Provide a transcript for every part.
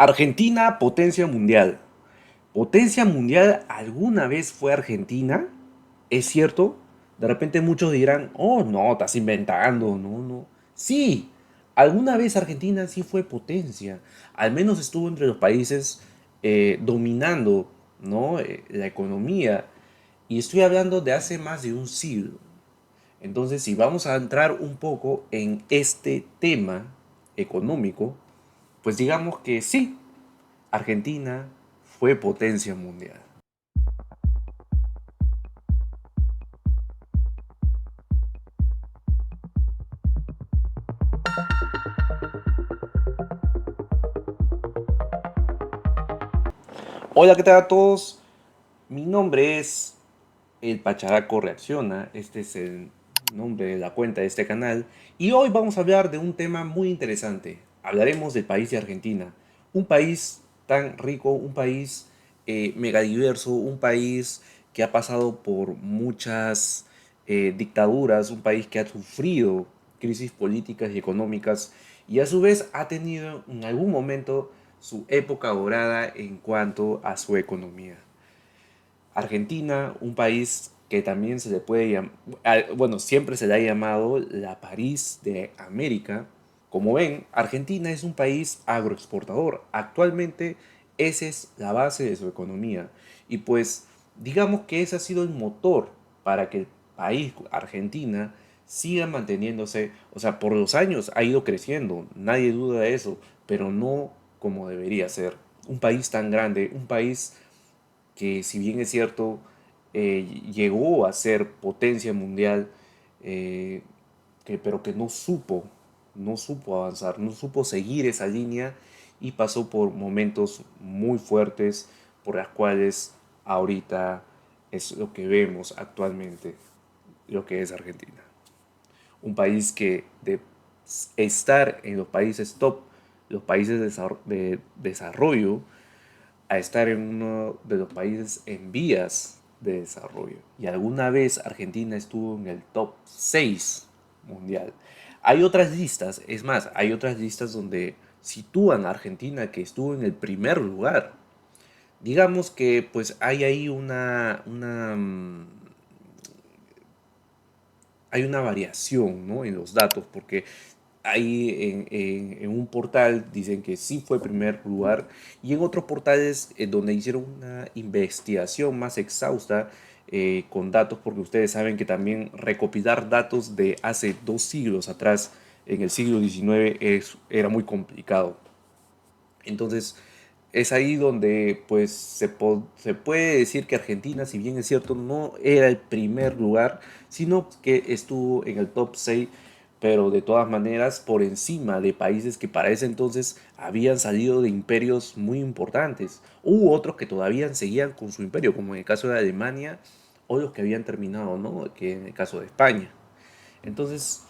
Argentina, potencia mundial. ¿Potencia mundial alguna vez fue Argentina? ¿Es cierto? De repente muchos dirán, oh no, estás inventando, no, no. Sí, alguna vez Argentina sí fue potencia. Al menos estuvo entre los países dominando, ¿no? La economía. Y estoy hablando de hace más de un siglo. Entonces, si vamos a entrar un poco en este tema económico, pues digamos que sí, Argentina fue potencia mundial. Hola, ¿qué tal a todos? Mi nombre es El Pacharaco Reacciona. Este es el nombre de la cuenta de este canal. Y hoy vamos a hablar de un tema muy interesante. Hablaremos del país de Argentina. Un país tan rico, un país megadiverso, un país que ha pasado por muchas dictaduras, un país que ha sufrido crisis políticas y económicas y a su vez ha tenido en algún momento su época dorada en cuanto a su economía. Argentina, un país que también se le puede llamar, bueno, siempre se le ha llamado la París de América. Como ven, Argentina es un país agroexportador. Actualmente esa es la base de su economía. Y pues digamos que ese ha sido el motor para que el país, Argentina, siga manteniéndose. O sea, por los años ha ido creciendo, nadie duda de eso, pero no como debería ser. Un país tan grande, un país que si bien es cierto, llegó a ser potencia mundial, eh, pero que no supo avanzar, no supo seguir esa línea y pasó por momentos muy fuertes por las cuales ahorita es lo que vemos actualmente, lo que es Argentina. Un país que de estar en los países top, los países de desarrollo, a estar en uno de los países en vías de desarrollo. Y alguna vez Argentina estuvo en el top 6 mundial. Hay otras listas, es más, hay otras listas donde sitúan a Argentina que estuvo en el primer lugar. Digamos que pues hay ahí hay una variación, ¿no?, en los datos, porque ahí en un portal dicen que sí fue primer lugar y en otros portales donde hicieron una investigación más exhausta con datos, porque ustedes saben que también recopilar datos de hace 2 siglos atrás, en el siglo XIX, era muy complicado. Entonces, es ahí donde pues se puede decir que Argentina, si bien es cierto, no era el primer lugar, sino que estuvo en el top 6, pero de todas maneras por encima de países que para ese entonces habían salido de imperios muy importantes. Hubo otros que todavía seguían con su imperio, como en el caso de Alemania, o los que habían terminado, ¿no?, que en el caso de España. Entonces,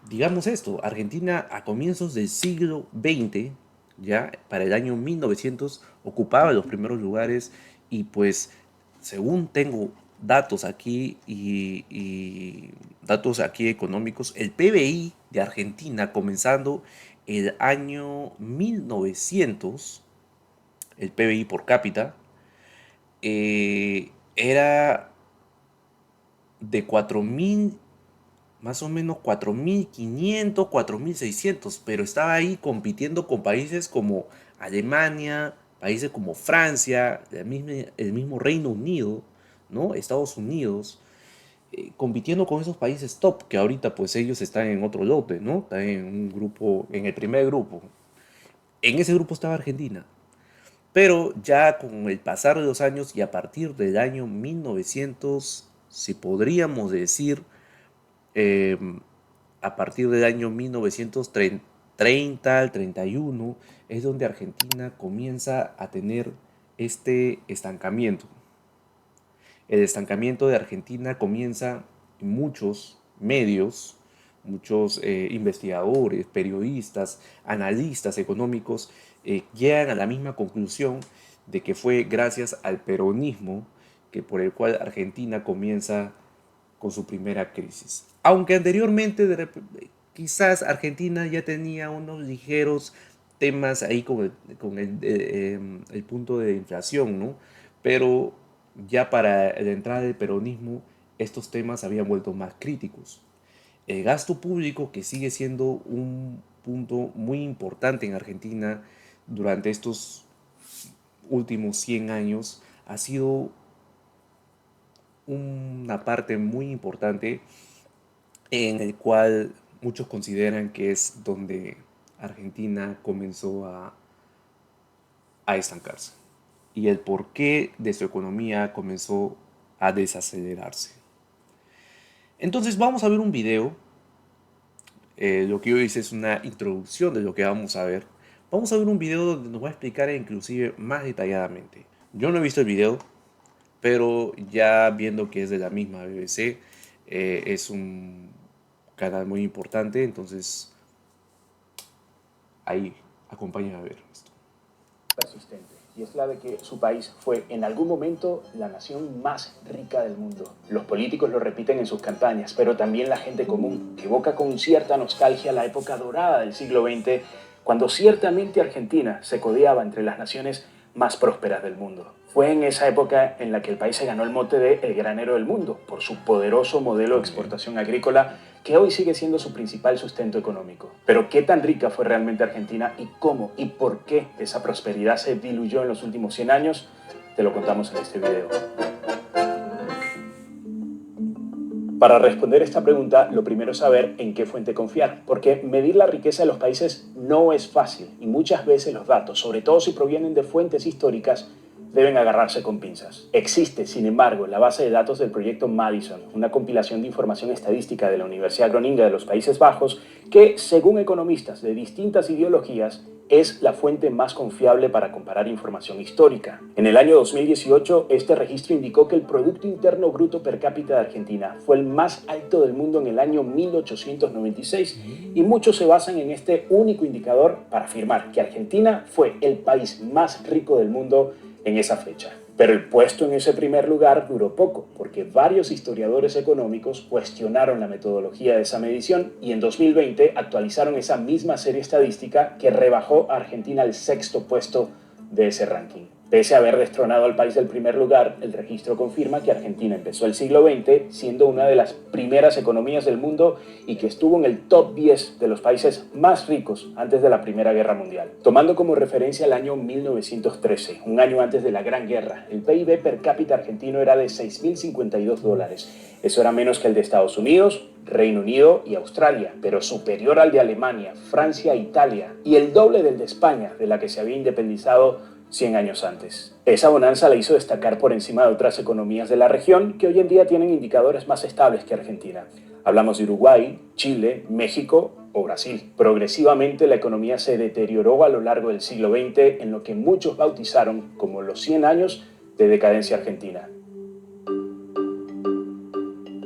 digamos esto, Argentina a comienzos del siglo XX, ya para el año 1900, ocupaba los primeros lugares y pues según tengo datos aquí y datos aquí económicos, el PBI de Argentina comenzando el año 1900, el PBI por cápita, era de 4.000, más o menos 4.500, 4.600, pero estaba ahí compitiendo con países como Alemania, países como Francia, el mismo Reino Unido, ¿no?, Estados Unidos, compitiendo con esos países top, que ahorita pues ellos están en otro lote, ¿no? Están en un grupo, en el primer grupo. En ese grupo estaba Argentina. Pero ya con el pasar de los años y a partir del año 1900, si podríamos decir, eh, a partir del año 1930 al 31, es donde Argentina comienza a tener este estancamiento. El estancamiento de Argentina comienza en muchos medios, muchos investigadores, periodistas, analistas económicos llegan a la misma conclusión de que fue gracias al peronismo que por el cual Argentina comienza con su primera crisis. Aunque anteriormente quizás Argentina ya tenía unos ligeros temas ahí con el punto de inflación, ¿no? Pero ya para la entrada del peronismo, estos temas habían vuelto más críticos. El gasto público, que sigue siendo un punto muy importante en Argentina durante estos últimos 100 años, ha sido una parte muy importante en el cual muchos consideran que es donde Argentina comenzó a estancarse y el porqué de su economía comenzó a desacelerarse. Entonces vamos a ver un video. Lo que yo hice es una introducción de lo que vamos a ver. Vamos a ver un video donde nos va a explicar inclusive más detalladamente. Yo no he visto el video, pero ya viendo que es de la misma BBC, es un canal muy importante, entonces ahí, acompáñenme a ver esto. Persistente, y es la de que su país fue en algún momento la nación más rica del mundo. Los políticos lo repiten en sus campañas, pero también la gente común, que evoca con cierta nostalgia la época dorada del siglo XX, cuando ciertamente Argentina se codeaba entre las naciones más prósperas del mundo. Fue en esa época en la que el país se ganó el mote de el granero del mundo, por su poderoso modelo de exportación agrícola, que hoy sigue siendo su principal sustento económico. Pero ¿qué tan rica fue realmente Argentina y cómo y por qué esa prosperidad se diluyó en los últimos 100 años? Te lo contamos en este video. Para responder esta pregunta, lo primero es saber en qué fuente confiar, porque medir la riqueza de los países no es fácil y muchas veces los datos, sobre todo si provienen de fuentes históricas, deben agarrarse con pinzas. Existe, sin embargo, la base de datos del proyecto Madison, una compilación de información estadística de la Universidad Groninga de los Países Bajos, que, según economistas de distintas ideologías, es la fuente más confiable para comparar información histórica. En el año 2018, este registro indicó que el Producto Interno Bruto per cápita de Argentina fue el más alto del mundo en el año 1896 y muchos se basan en este único indicador para afirmar que Argentina fue el país más rico del mundo en esa fecha. Pero el puesto en ese primer lugar duró poco, porque varios historiadores económicos cuestionaron la metodología de esa medición y en 2020 actualizaron esa misma serie estadística que rebajó a Argentina al sexto puesto de ese ranking. Pese a haber destronado al país del primer lugar, el registro confirma que Argentina empezó el siglo XX siendo una de las primeras economías del mundo y que estuvo en el top 10 de los países más ricos antes de la Primera Guerra Mundial. Tomando como referencia el año 1913, un año antes de la Gran Guerra, el PIB per cápita argentino era de $6.052. Eso era menos que el de Estados Unidos, Reino Unido y Australia, pero superior al de Alemania, Francia e Italia, y el doble del de España, de la que se había independizado 100 años antes. Esa bonanza la hizo destacar por encima de otras economías de la región que hoy en día tienen indicadores más estables que Argentina. Hablamos de Uruguay, Chile, México o Brasil. Progresivamente la economía se deterioró a lo largo del siglo XX en lo que muchos bautizaron como los 100 años de decadencia argentina.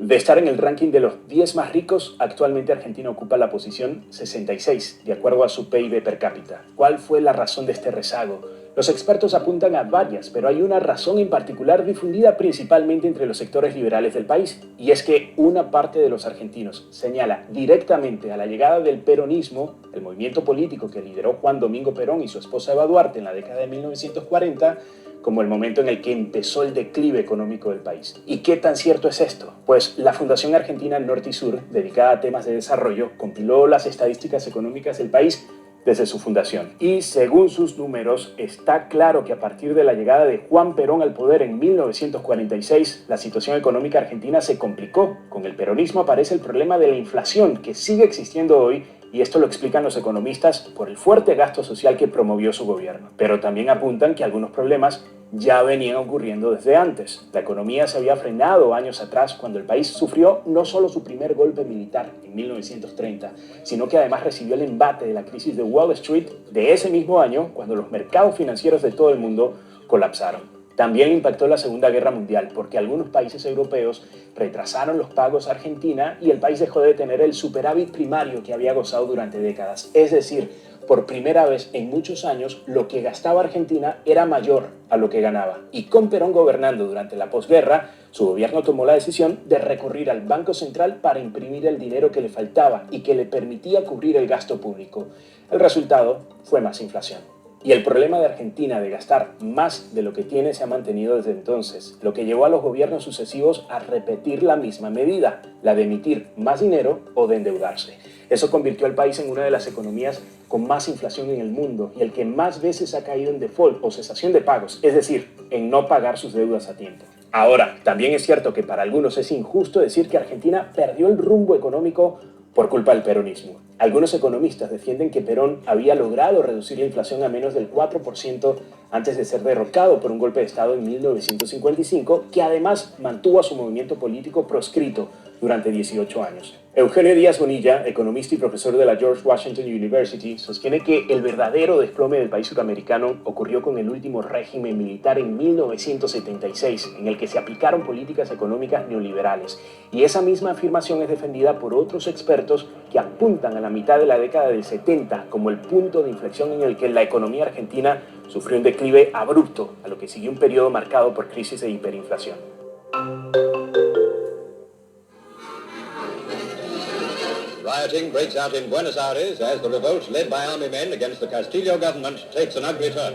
De estar en el ranking de los 10 más ricos, actualmente Argentina ocupa la posición 66, de acuerdo a su PIB per cápita. ¿Cuál fue la razón de este rezago? Los expertos apuntan a varias, pero hay una razón en particular difundida principalmente entre los sectores liberales del país, y es que una parte de los argentinos señala directamente a la llegada del peronismo, el movimiento político que lideró Juan Domingo Perón y su esposa Eva Duarte en la década de 1940, como el momento en el que empezó el declive económico del país. ¿Y qué tan cierto es esto? Pues la Fundación Argentina Norte y Sur, dedicada a temas de desarrollo, compiló las estadísticas económicas del país desde su fundación. Y según sus números, está claro que a partir de la llegada de Juan Perón al poder en 1946, la situación económica argentina se complicó. Con el peronismo aparece el problema de la inflación, que sigue existiendo hoy, y esto lo explican los economistas por el fuerte gasto social que promovió su gobierno. Pero también apuntan que algunos problemas ya venían ocurriendo desde antes. La economía se había frenado años atrás cuando el país sufrió no solo su primer golpe militar en 1930, sino que además recibió el embate de la crisis de Wall Street de ese mismo año cuando los mercados financieros de todo el mundo colapsaron. También impactó la Segunda Guerra Mundial porque algunos países europeos retrasaron los pagos a Argentina y el país dejó de tener el superávit primario que había gozado durante décadas. Es decir, Por primera vez en muchos años, lo que gastaba Argentina era mayor a lo que ganaba. Y con Perón gobernando durante la posguerra, su gobierno tomó la decisión de recurrir al Banco Central para imprimir el dinero que le faltaba y que le permitía cubrir el gasto público. El resultado fue más inflación. Y el problema de Argentina de gastar más de lo que tiene se ha mantenido desde entonces, lo que llevó a los gobiernos sucesivos a repetir la misma medida, la de emitir más dinero o de endeudarse. Eso convirtió al país en una de las economías con más inflación en el mundo y el que más veces ha caído en default o cesación de pagos, es decir, en no pagar sus deudas a tiempo. Ahora, también es cierto que para algunos es injusto decir que Argentina perdió el rumbo económico por culpa del peronismo. Algunos economistas defienden que Perón había logrado reducir la inflación a menos del 4% antes de ser derrocado por un golpe de Estado en 1955, que además mantuvo a su movimiento político proscrito durante 18 años. Eugenio Díaz Bonilla, economista y profesor de la George Washington University, sostiene que el verdadero desplome del país suramericano ocurrió con el último régimen militar en 1976, en el que se aplicaron políticas económicas neoliberales. Y esa misma afirmación es defendida por otros expertos que apuntan a la mitad de la década del 70 como el punto de inflexión en el que la economía argentina sufrió un declive abrupto, a lo que siguió un periodo marcado por crisis e hiperinflación. Rioting breaks out in Buenos Aires as the revolt led by army men against the Castillo government takes an ugly turn.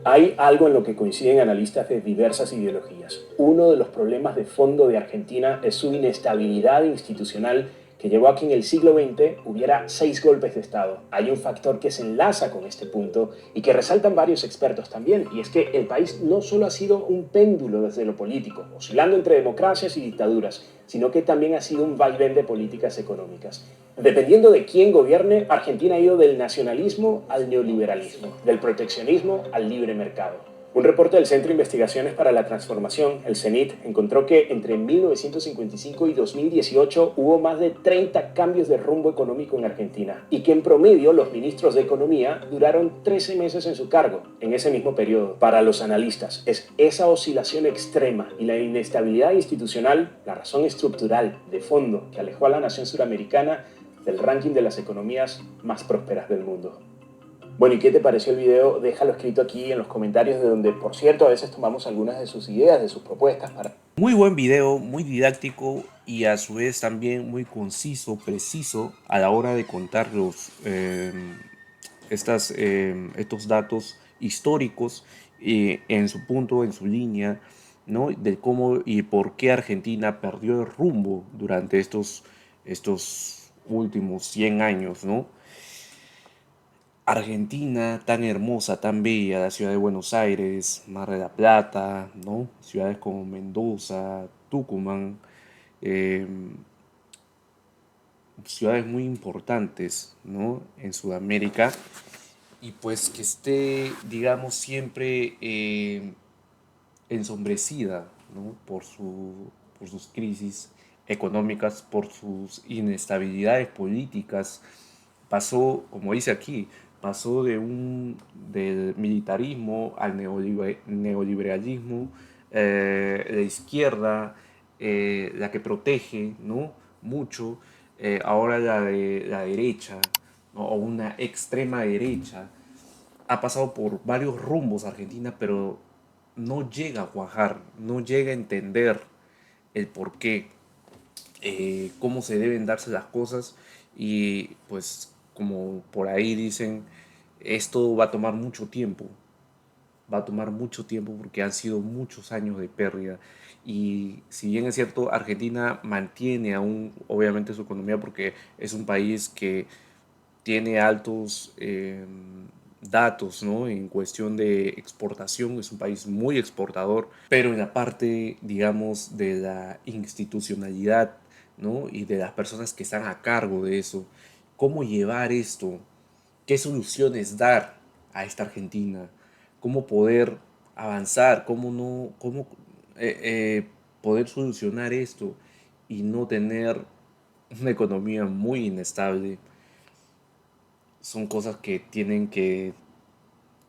Hay algo en lo que coinciden analistas de diversas ideologías. Uno de los problemas de fondo de Argentina es su inestabilidad institucional que llevó a que en el siglo XX hubiera 6 golpes de Estado. Hay un factor que se enlaza con este punto y que resaltan varios expertos también, y es que el país no solo ha sido un péndulo desde lo político, oscilando entre democracias y dictaduras, sino que también ha sido un vaivén de políticas económicas. Dependiendo de quién gobierne, Argentina ha ido del nacionalismo al neoliberalismo, del proteccionismo al libre mercado. Un reporte del Centro de Investigaciones para la Transformación, el CENIT, encontró que entre 1955 y 2018 hubo más de 30 cambios de rumbo económico en Argentina y que en promedio los ministros de Economía duraron 13 meses en su cargo en ese mismo periodo. Para los analistas, es esa oscilación extrema y la inestabilidad institucional la razón estructural de fondo que alejó a la nación suramericana del ranking de las economías más prósperas del mundo. Bueno, ¿y qué te pareció el video? Déjalo escrito aquí en los comentarios, de donde, por cierto, a veces tomamos algunas de sus ideas, de sus propuestas para... Muy buen video, muy didáctico y a su vez también muy conciso, preciso a la hora de contar estos datos históricos en su punto, en su línea, ¿no? De cómo y por qué Argentina perdió el rumbo durante estos últimos 100 años, ¿no? Argentina, tan hermosa, tan bella, la ciudad de Buenos Aires, Mar de la Plata, ¿no? Ciudades como Mendoza, Tucumán, eh, ciudades muy importantes, ¿no? En Sudamérica, y pues que esté, digamos, siempre ensombrecida, ¿no? Por sus crisis económicas, por sus inestabilidades políticas. Pasó, como dice aquí, pasó del militarismo al neoliberalismo, la izquierda, la que protege, ¿no? Mucho, ahora la de la derecha, ¿no? O una extrema derecha. Ha pasado por varios rumbos Argentina, pero no llega a cuajar, no llega a entender el por qué, cómo se deben darse las cosas y pues como por ahí dicen, esto va a tomar mucho tiempo, va a tomar mucho tiempo porque han sido muchos años de pérdida. Y si bien es cierto, Argentina mantiene aún obviamente su economía porque es un país que tiene altos datos, ¿no? En cuestión de exportación, es un país muy exportador, pero en la parte, digamos, de la institucionalidad, ¿no? Y de las personas que están a cargo de eso, cómo llevar esto, qué soluciones dar a esta Argentina, cómo poder avanzar, cómo no, cómo poder solucionar esto y no tener una economía muy inestable. Son cosas que tienen que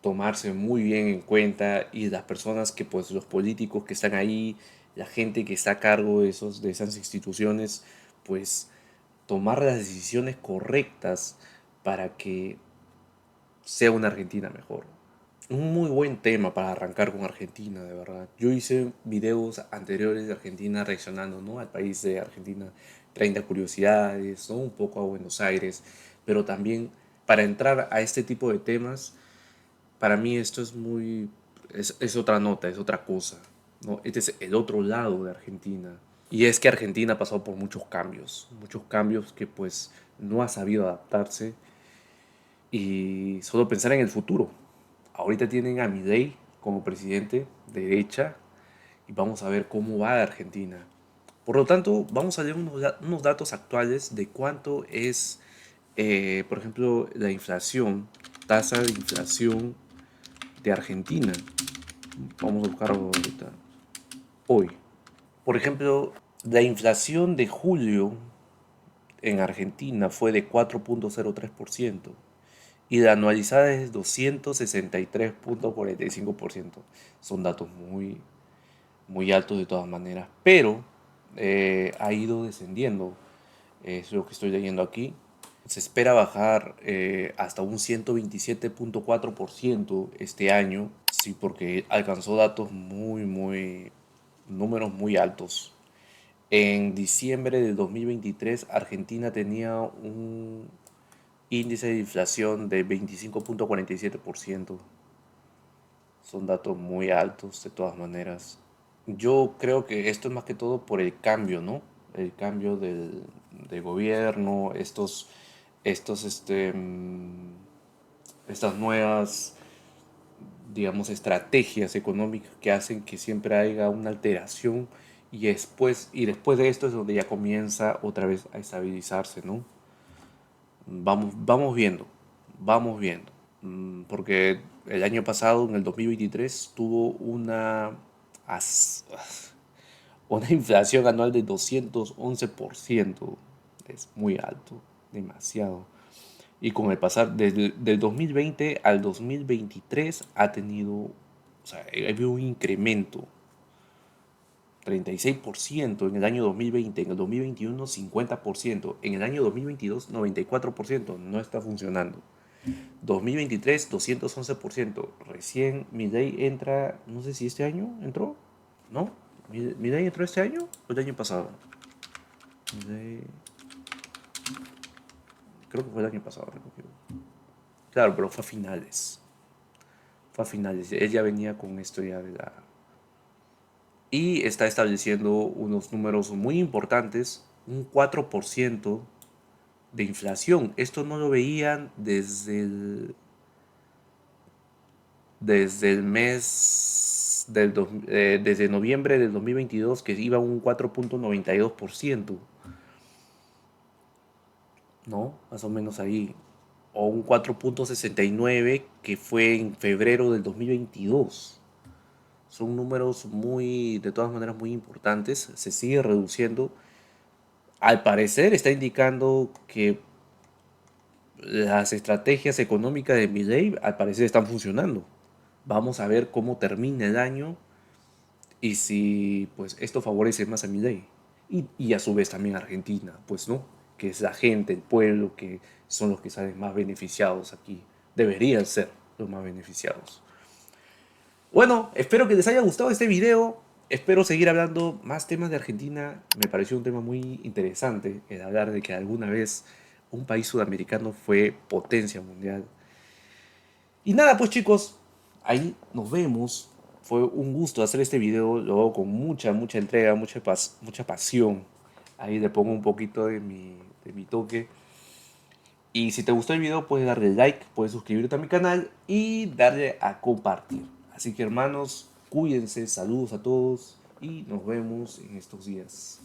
tomarse muy bien en cuenta y las personas que, pues los políticos que están ahí, la gente que está a cargo de esas instituciones, pues tomar las decisiones correctas para que sea una Argentina mejor. Un muy buen tema para arrancar con Argentina, de verdad. Yo hice videos anteriores de Argentina reaccionando, ¿no?, al país de Argentina, 30 curiosidades, ¿no?, un poco a Buenos Aires, pero también para entrar a este tipo de temas, para mí esto es es otra nota, es otra cosa, ¿no? Este es el otro lado de Argentina. Y es que Argentina ha pasado por muchos cambios que pues no ha sabido adaptarse y solo pensar en el futuro. Ahorita tienen a Milei como presidente de derecha y vamos a ver cómo va Argentina. Por lo tanto, vamos a leer unos datos actuales de cuánto es, por ejemplo, la inflación, tasa de inflación de Argentina. Vamos a buscarlo ahorita. Hoy. Por ejemplo, la inflación de julio en Argentina fue de 4,03% y la anualizada es 263,45%. Son datos muy altos de todas maneras, pero ha ido descendiendo. Es lo que estoy leyendo aquí. Se espera bajar hasta un 127,4% este año, sí, porque alcanzó números muy altos. En diciembre del 2023, Argentina tenía un índice de inflación de 25,47%. Son datos muy altos de todas maneras. Yo creo que esto es más que todo por el cambio, ¿no? El cambio de gobierno, estas nuevas, digamos, estrategias económicas que hacen que siempre haya una alteración y después de esto es donde ya comienza otra vez a estabilizarse, ¿no? Vamos viendo, vamos viendo. Porque el año pasado, en el 2023, tuvo una inflación anual de 211%. Es muy alto, demasiado. Y con el pasar del 2020 al 2023 ha tenido, o sea, ha habido un incremento, 36% en el año 2020, en el 2021 50%, en el año 2022 94%, no está funcionando. 2023 211%, recién Milei entra, no sé si este año entró, ¿no? ¿Milei entró este año o el año pasado? Milei, creo que fue el año pasado, no me equivoco. Claro, pero fue a finales. Fue a finales. Él ya venía con esto ya de la... Y está estableciendo unos números muy importantes, un 4% de inflación. Esto no lo veían desde el mes desde noviembre del 2022, que iba a un 4,92%, ¿no? Más o menos ahí. O un 4,69 que fue en febrero del 2022. Son números de todas maneras, muy importantes. Se sigue reduciendo. Al parecer está indicando que las estrategias económicas de Milei al parecer están funcionando. Vamos a ver cómo termina el año y si pues esto favorece más a Milei. Y a su vez también a Argentina, pues no, que es la gente, el pueblo, que son los que salen más beneficiados aquí. Deberían ser los más beneficiados. Bueno, espero que les haya gustado este video. Espero seguir hablando más temas de Argentina. Me pareció un tema muy interesante el hablar de que alguna vez un país sudamericano fue potencia mundial. Y nada, pues chicos, ahí nos vemos. Fue un gusto hacer este video, lo hago con mucha entrega, mucha pasión. Ahí le pongo un poquito de mi toque. Y si te gustó el video, puedes darle like, puedes suscribirte a mi canal y darle a compartir. Así que hermanos, cuídense, saludos a todos y nos vemos en estos días.